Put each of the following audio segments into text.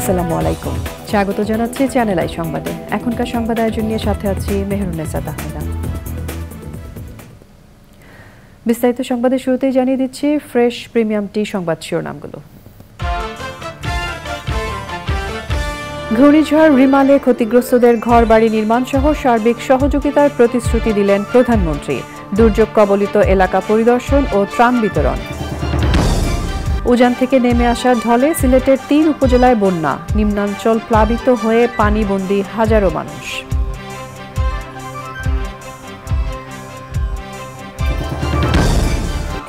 আসসালামু আলাইকুম, স্বাগত জানাচ্ছি চ্যানেল আই সংবাদে। এখনকার সংবাদ আয়োজন নিয়ে সাথে আছি মেহরুন্নেসা তাহমিনা। বিস্তারিত সংবাদের শুরুতেই জানিয়ে দিচ্ছি ফ্রেশ প্রিমিয়াম টি সংবাদ শিরোনামগুলো। ঘূর্ণিঝড় রিমালে ক্ষতিগ্রস্তদের ঘর বাড়ি নির্মাণ সহ সার্বিক সহযোগিতার প্রতিশ্রুতি দিলেন প্রধানমন্ত্রী। দুর্যোগ কবলিত এলাকা পরিদর্শন ও ত্রাণ বিতরণ। উজান থেকে নেমে আসা ঢলে সিলেটের ৩ উপজেলায় বন্যা, নিম্নাঞ্চল প্লাবিত হয়ে পানিবন্দী হাজারো মানুষ।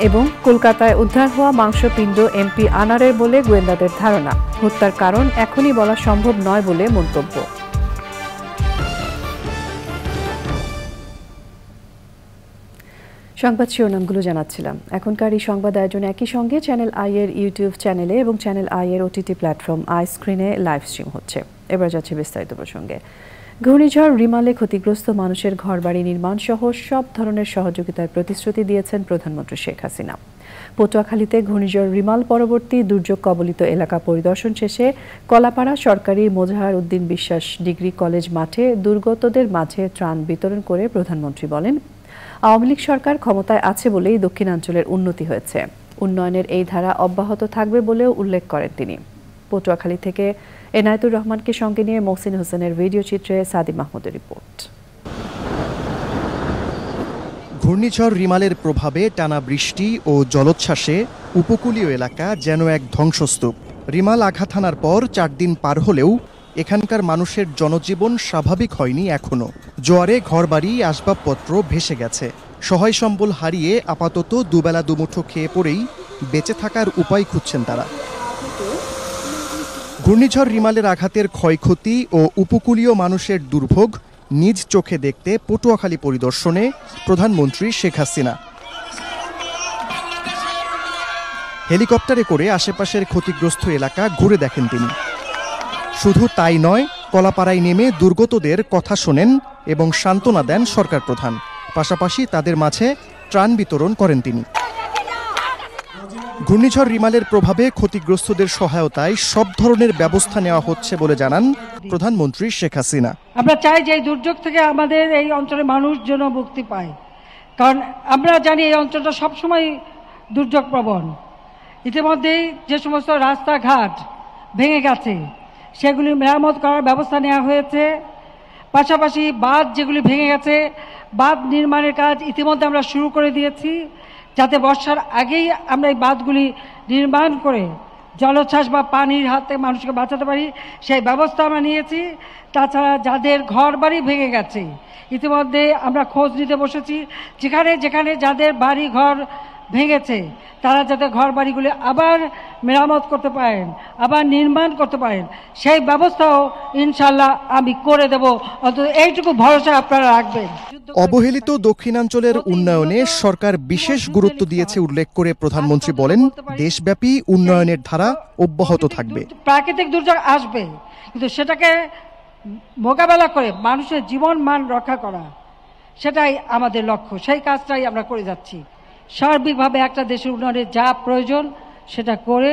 এবং কলকাতায় উদ্ধার হওয়া মাংসপিণ্ড এমপি আনারের বলে গোয়েন্দাদের ধারণা। হত্যার কারণ এখনই বলা সম্ভব নয় বলে মন্তব্য। সংবাদ শিরোনামগুলো জানাচ্ছিলাম। এখনকার এই সংবাদ আয়োজন একই সঙ্গে চ্যানেল আই এর ইউটিউব চ্যানেলে এবং চ্যানেল আই এর ওটিটি প্ল্যাটফর্ম আই স্ক্রিনে লাইভ স্ট্রিম হচ্ছে। এবার যাচ্ছে বিস্তারিত প্রসঙ্গে। ঘূর্ণিঝড় রিমালে ক্ষতিগ্রস্ত মানুষের ঘরবাড়ি নির্মাণ সহ সব ধরনের সহযোগিতার প্রতিশ্রুতি দিয়েছেন প্রধানমন্ত্রী শেখ হাসিনা। পটুয়াখালীতে ঘূর্ণিঝড় রিমাল পরবর্তী দুর্যোগ কবলিত এলাকা পরিদর্শন শেষে কলাপাড়া সরকারি মোজাহার উদ্দিন বিশ্বাস ডিগ্রি কলেজ মাঠে দুর্গতদের মাঝে ত্রাণ বিতরণ করে প্রধানমন্ত্রী বলেন, আওয়ামী লীগ সরকার ক্ষমতায় আছে বলেই দক্ষিণাঞ্চলের উন্নতি হয়েছে। উন্নয়নের এই ধারা অব্যাহত থাকবে বলেও উল্লেখ করেন তিনি। পটুয়াখালী থেকে এনায়েতুর রহমানকে সঙ্গে নিয়ে মহসিন হোসেনের ভিডিও চিত্রে সাদি মাহমুদের রিপোর্ট। ঘূর্ণিঝড় রিমালের প্রভাবে টানা বৃষ্টি ও জলোচ্ছ্বাসে উপকূলীয় এলাকা যেন এক ধ্বংসস্তূপ। রিমাল আঘাত হানার পর 4 দিন পার হলেও এখানকার মানুষের জনজীবন স্বাভাবিক হয়নি এখনো। জোয়ারে ঘরবাড়ি আসবাবপত্র ভেসে গেছে। সহায় সম্বল হারিয়ে আপাতত দুবেলা দুমুঠো খেয়ে পড়েই বেঁচে থাকার উপায় খুঁজছেন তারা। ঘূর্ণিঝড় রিমালের আঘাতের ক্ষয়ক্ষতি ও উপকূলীয় মানুষের দুর্ভোগ নিজ চোখে দেখতে পটুয়াখালী পরিদর্শনে প্রধানমন্ত্রী শেখ হাসিনা। হেলিকপ্টারে করে আশেপাশের ক্ষতিগ্রস্ত এলাকা ঘুরে দেখেন তিনি। শুধু তাই নয়, কলাপাড়ায় নেমে দুর্গতদের কথা শোনেন এবং সান্ত্বনা দেন সরকার প্রধান। পাশাপাশি তাদের মাঝে ত্রাণ বিতরণ করেন তিনি। ঘূর্ণিঝড় রিমালের প্রভাবে ক্ষতিগ্রস্তদের সহায়তায় সব ধরনের ব্যবস্থা নেওয়া হচ্ছে বলে জানান প্রধানমন্ত্রী শেখ হাসিনা। আমরা চাই যে এই দুর্যোগ থেকে আমাদের এই অঞ্চলের মানুষ যেন মুক্তি পায়, কারণ আমরা জানি এই অঞ্চলটা সবসময় দুর্যোগ প্রবণ। ইতিমধ্যেই যে সমস্ত রাস্তাঘাট ভেঙে গেছে সেগুলি মেরামত করার ব্যবস্থা নেওয়া হয়েছে। পাশাপাশি বাঁধ যেগুলি ভেঙে গেছে, বাঁধ নির্মাণের কাজ ইতিমধ্যে আমরা শুরু করে দিয়েছি, যাতে বর্ষার আগেই আমরা এই বাঁধগুলি নির্মাণ করে জলোচ্ছ্বাস বা পানির হাতে মানুষকে বাঁচাতে পারি, সেই ব্যবস্থা আমরা নিয়েছি। তাছাড়া যাদের ঘর বাড়ি ভেঙে গেছে ইতিমধ্যে আমরা খোঁজ নিতে বসেছি, যেখানে যেখানে যাদের বাড়ি ঘর ভেঙেছে তারা যাতে ঘর বাড়িগুলি আবার মেরামত করতে পারেন, আবার নির্মাণ করতে পারেন, সেই ব্যবস্থাও ইনশাল্লাহ আমি করে দেব। অন্তত এইটুকু ভরসা আপনারা রাখবেন। অবহেলিত দক্ষিণাঞ্চলের উন্নয়নে সরকার বিশেষ গুরুত্ব দিয়েছে উল্লেখ করে প্রধানমন্ত্রী বলেন, দেশব্যাপী উন্নয়নের ধারা অব্যাহত থাকবে। প্রাকৃতিক দুর্যোগ আসবে, কিন্তু সেটাকে মোকাবেলা করে মানুষের জীবন মান রক্ষা করা, সেটাই আমাদের লক্ষ্য। সেই কাজটাই আমরা করে যাচ্ছি। সার্বিকভাবে একটা দেশের উন্নয়নের যা প্রয়োজন সেটা করে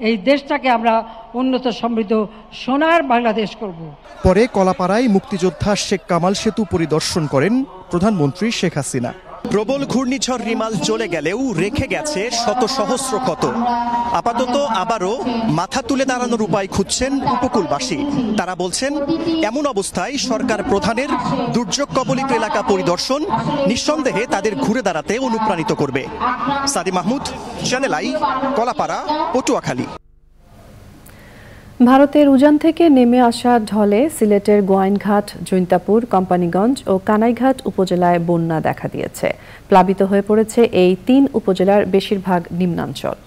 এই দেশটাকে আমরা উন্নত সমৃদ্ধ সোনার বাংলাদেশ করব। পরে কলাপাড়ায় মুক্তিযোদ্ধা শেখ কামাল সেতু পরিদর্শন করেন প্রধানমন্ত্রী শেখ হাসিনা। প্রবল ঘূর্ণিঝড় রিমাল চলে গেলেও রেখে গেছে শত সহস্র ক্ষত। আপাতত আবারও মাথা তুলে দাঁড়ানোর উপায় খুঁজছেন উপকূলবাসী। তারা বলছেন, এমন অবস্থায় সরকার প্রধানের দুর্যোগ কবলিত এলাকা পরিদর্শন নিঃসন্দেহে তাদের ঘুরে দাঁড়াতে অনুপ্রাণিত করবে। সাদি মাহমুদ, চ্যানেল আই, কলাপাড়া, পটুয়াখালী। ভারতের উজান থেকে নেমে আসা ঢলে সিলেটের গোয়াইনঘাট, জৈন্তাপুর, কোম্পানিগঞ্জ ও কানাইঘাট উপজেলায় বন্যা দেখা দিয়েছে। প্লাবিত হয়ে পড়েছে এই 3 উপজেলার বেশিরভাগ নিম্নাঞ্চল।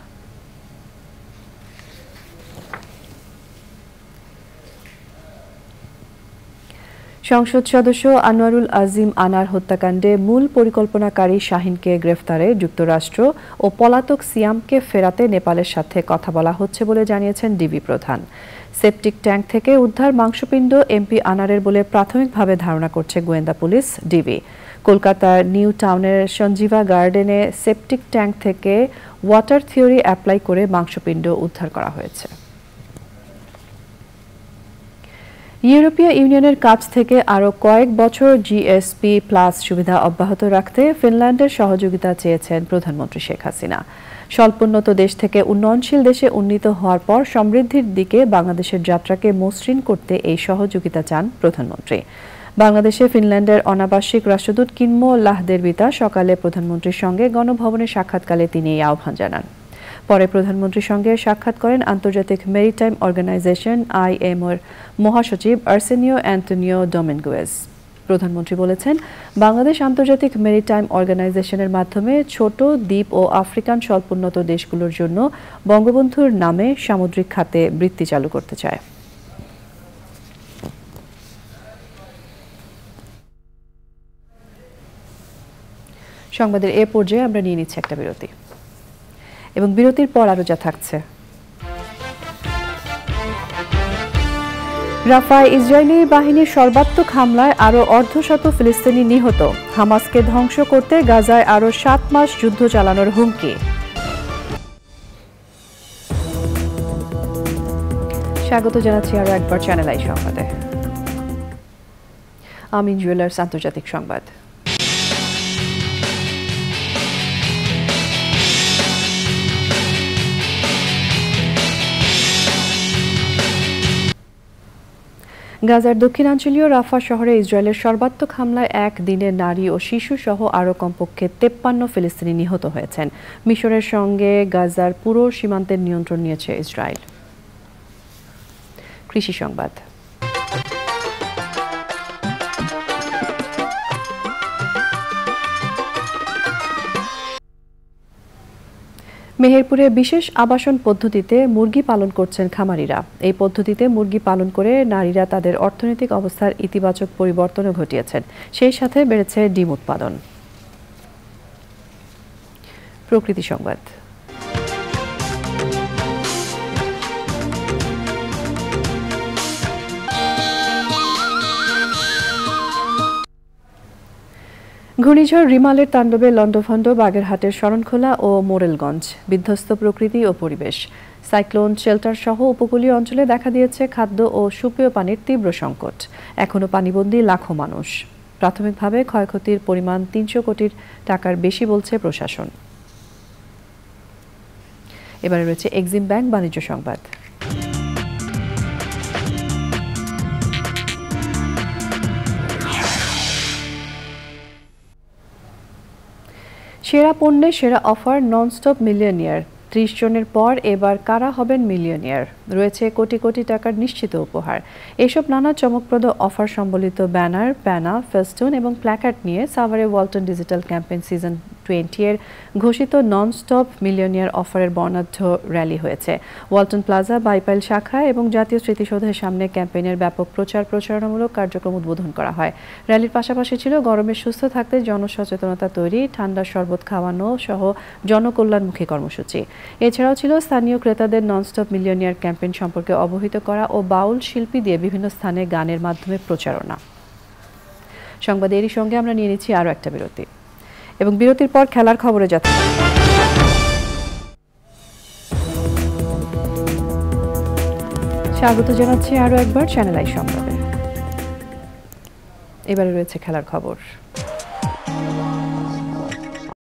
সংসদ সদস্য আনোয়ারুল আজিম আনার হত্যাকাণ্ডে মূল পরিকল্পনাকারী শাহিনকে গ্রেফতারে যুক্তরাষ্ট্র ও পলাতক সিয়ামকে ফেরাতে নেপালের সাথে কথা বলা হচ্ছে বলে জানিয়েছেন ডিবি প্রধান। সেপটিক ট্যাঙ্ক থেকে উদ্ধার মাংসপিণ্ড এমপি আনারের বলে প্রাথমিকভাবে ধারণা করছে গোয়েন্দা পুলিশ, ডিবি। কলকাতার নিউ টাউনের সঞ্জীবা গার্ডেনে সেপটিক ট্যাঙ্ক থেকে ওয়াটার থিওরি অ্যাপ্লাই করে মাংসপিণ্ড উদ্ধার করা হয়েছে। ইউরোপীয় ইউনিয়নের কাছ থেকে আরও কয়েক বছর জিএসপি প্লাস সুবিধা অব্যাহত রাখতে ফিনল্যান্ডের সহযোগিতা চেয়েছেন প্রধানমন্ত্রী শেখ হাসিনা। স্বল্পোন্নত দেশ থেকে উন্নয়নশীল দেশে উন্নীত হওয়ার পর সমৃদ্ধির দিকে বাংলাদেশের যাত্রাকে মসৃণ করতে এই সহযোগিতা চান প্রধানমন্ত্রী। বাংলাদেশে ফিনল্যান্ডের অনাবাসিক রাষ্ট্রদূত কিনমো লাহদেরবিতা সকালে প্রধানমন্ত্রীর সঙ্গে গণভবনে সাক্ষাৎকালে তিনি এই আহ্বান জানান। পরে প্রধানমন্ত্রীর সঙ্গে সাক্ষাৎ করেন আন্তর্জাতিক মেরিটাইম অর্গানাইজেশন IMO এর মহাসচিব আর্সেনিও অ্যান্টোনিও ডোমিঙ্গুয়েজ। প্রধানমন্ত্রী বলেছেন, বাংলাদেশ আন্তর্জাতিক মেরিটাইম অর্গানাইজেশনের মাধ্যমে ছোট দ্বীপ ও আফ্রিকান স্বল্পোন্নত দেশগুলোর জন্য বঙ্গবন্ধুর নামে সামুদ্রিক খাতে বৃত্তি চালু করতে চায়। সংবাদের এ পর্যায়ে আমরা নিয়ে নিচ্ছি একটা বিরতি এবং বিরতির পর আরো যা থাকছে। রাফায় ইসরায়েলি বাহিনীর সর্বাত্মক হামলায় আরো অর্ধশত ফিলিস্তিনি নিহত। হামাসকে ধ্বংস করতে গাজায় আরো 7 মাস যুদ্ধ চালানোর হুমকি। স্বাগত জানাচ্ছি আরো একবার চ্যানেল আই সংবাদে। আমিন জুয়েলার্স আন্তর্জাতিক সংবাদ। গাজার দক্ষিণাঞ্চলীয় রাফা শহরে ইসরায়েলের সর্বাত্মক হামলায় এক দিনে নারী ও শিশু সহ আরও কমপক্ষে 53 ফিলিস্তিনি নিহত হয়েছেন। মিশরের সঙ্গে গাজার পুরো সীমান্তের নিয়ন্ত্রণ নিয়েছে ইসরায়েল। কৃষি সংবাদ। মেহেরপুরে বিশেষ আবাসন পদ্ধতিতে মুরগি পালন করছেন খামারিরা। এই পদ্ধতিতে মুরগি পালন করে নারীরা তাদের অর্থনৈতিক অবস্থার ইতিবাচক পরিবর্তনও ঘটিয়েছেন। সেই সাথে বেড়েছে ডিম উৎপাদন। প্রকৃতি সংবাদ। ঘূর্ণিঝড় রিমালের তাণ্ডবে লন্ডভন্ড বাগেরহাটের শরণখোলা ও মোরেলগঞ্জ। বিধ্বস্ত প্রকৃতি ও পরিবেশ। সাইক্লোন শেল্টার সহ উপকূলীয় অঞ্চলে দেখা দিয়েছে খাদ্য ও সুপেয় পানির তীব্র সংকট। এখনও পানিবন্দী লাখো মানুষ। প্রাথমিকভাবে ক্ষয়ক্ষতির পরিমাণ 300 কোটি টাকার বেশি বলছে প্রশাসন। এবারে রয়েছে এক্সিম ব্যাংক বাণিজ্য সংবাদ। সেরা পণ্যে সেরা অফার ননস্টপ মিলিয়নিয়ার। 30 জনের পর এবার কারা হবেন মিলিয়নিয়ার। রয়েছে কোটি কোটি টাকার নিশ্চিত উপহার। এসব নানা চমকপ্রদ অফার সম্বলিত ব্যানার, প্যানা, ফেস্টুন এবং প্ল্যাকার্ড নিয়ে সাভারে ওয়ালটন ডিজিটাল ক্যাম্পেইন সিজন 20 এর ঘোষিত ননস্টপ মিলিয়নিয়ার অফারের বর্ণাঢ্য র্যালি হয়েছে। ওয়ালটন প্লাজা, বাইপাইল শাখা এবং জাতীয় স্মৃতিসৌধের সামনে ক্যাম্পেইনের ব্যাপক প্রচারণামূলক কার্যক্রম উদ্বোধন করা হয়। র্যালির পাশাপাশি ছিল গরমে সুস্থ থাকতে জনসচেতনতা তৈরি, ঠান্ডা শরবত খাওয়ানো সহ জনকল্যাণমুখী কর্মসূচি। এছাড়াও ছিল স্থানীয় ক্রেতাদের ননস্টপ মিলিয়নিয়ার ক্যাম্পেইন সম্পর্কে অবহিত করা ও বাউল শিল্পী দিয়ে বিভিন্ন স্থানে গানের মাধ্যমে প্রচারণা। সংবাদে এরই সঙ্গে আমরা নিয়ে নিচ্ছি আরও একটা বিরতি এবং বিরতির পর খেলার খবরে যাচ্ছে। স্বাগত জানাচ্ছি আরও একবার চ্যানেল আই সংবাদে। এবারে রয়েছে খেলার খবর।